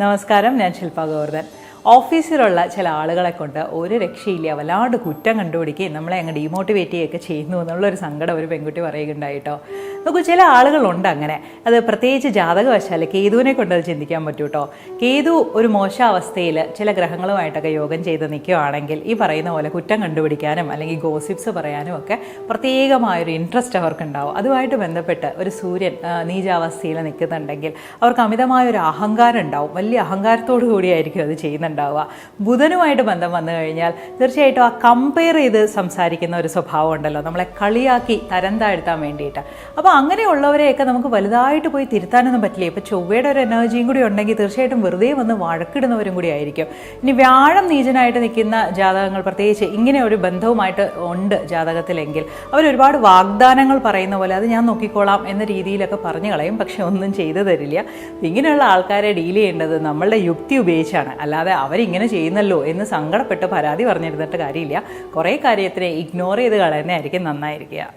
നമസ്കാരം, ഞാൻ ശില്പ ഗോവർദ്ധൻ. ഓഫീസിലുള്ള ചില ആളുകളെ കൊണ്ട് ഒരു രക്ഷയില്ല, വല്ലാണ്ട് കുറ്റം കണ്ടുപിടിക്കുകയും നമ്മളെ അങ്ങ് ഡീമോട്ടിവേറ്റ് ചെയ്യുകയൊക്കെ ചെയ്യുന്നു എന്നുള്ളൊരു സങ്കടം ഒരു പെൺകുട്ടി പറയുകയുണ്ടായിട്ടോ. നമുക്ക് ചില ആളുകളുണ്ട് അങ്ങനെ. അത് പ്രത്യേകിച്ച് ജാതകവശാൽ കേതുവിനെ കൊണ്ട് അത് ചിന്തിക്കാൻ പറ്റൂ കേട്ടോ. കേതു ഒരു മോശം അവസ്ഥയിൽ ചില ഗ്രഹങ്ങളുമായിട്ടൊക്കെ യോഗം ചെയ്ത് നിൽക്കുകയാണെങ്കിൽ ഈ പറയുന്ന പോലെ കുറ്റം കണ്ടുപിടിക്കാനും അല്ലെങ്കിൽ ഗോസിപ്സ് പറയാനും ഒക്കെ പ്രത്യേകമായൊരു ഇൻട്രസ്റ്റ് അവർക്കുണ്ടാവും. അതുമായിട്ട് ബന്ധപ്പെട്ട് ഒരു സൂര്യൻ നീചാവസ്ഥയിൽ നിൽക്കുന്നുണ്ടെങ്കിൽ അവർക്ക് അമിതമായൊരു അഹങ്കാരം ഉണ്ടാവും. വലിയ അഹങ്കാരത്തോടു കൂടിയായിരിക്കും അത് ചെയ്യുന്നുണ്ടാവുക. ബുധനുമായിട്ട് ബന്ധം വന്നു കഴിഞ്ഞാൽ തീർച്ചയായിട്ടും ആ കമ്പയർ ചെയ്ത് സംസാരിക്കുന്ന ഒരു സ്വഭാവം ഉണ്ടല്ലോ, നമ്മളെ കളിയാക്കി തരം താഴ്ത്താൻ വേണ്ടിയിട്ട്. അപ്പോൾ അങ്ങനെയുള്ളവരെയൊക്കെ നമുക്ക് വലുതായിട്ട് പോയി തിരുത്താനൊന്നും പറ്റില്ല. ഇപ്പോൾ ചൊവ്വയുടെ ഒരു എനർജിയും കൂടി ഉണ്ടെങ്കിൽ തീർച്ചയായിട്ടും വെറുതെ വന്ന് വഴക്കിടുന്നവരും കൂടി ആയിരിക്കും. ഇനി വ്യാഴം നീചനായിട്ട് നിൽക്കുന്ന ജാതകങ്ങൾ, പ്രത്യേകിച്ച് ഇങ്ങനെ ഒരു ബന്ധവുമായിട്ട് ഉണ്ട് ജാതകത്തിലെങ്കിൽ അവരൊരുപാട് വാഗ്ദാനങ്ങൾ പറയുന്ന പോലെ അത് ഞാൻ നോക്കിക്കോളാം എന്ന രീതിയിലൊക്കെ പറഞ്ഞു കളയും, പക്ഷെ ഒന്നും ചെയ്തു തരില്ല. ഇങ്ങനെയുള്ള ആൾക്കാരെ ഡീൽ ചെയ്യേണ്ടത് നമ്മളുടെ യുക്തി ഉപയോഗിച്ചാണ്, അല്ലാതെ അവരിങ്ങനെ ചെയ്യുന്നല്ലോ എന്ന് സങ്കടപ്പെട്ട് പരാതി പറഞ്ഞിരുന്നിട്ട് കാര്യമില്ല. കുറേ കാര്യത്തിനെ ഇഗ്നോർ ചെയ്ത് കളയുന്നതായിരിക്കും നന്നായിരിക്കുക.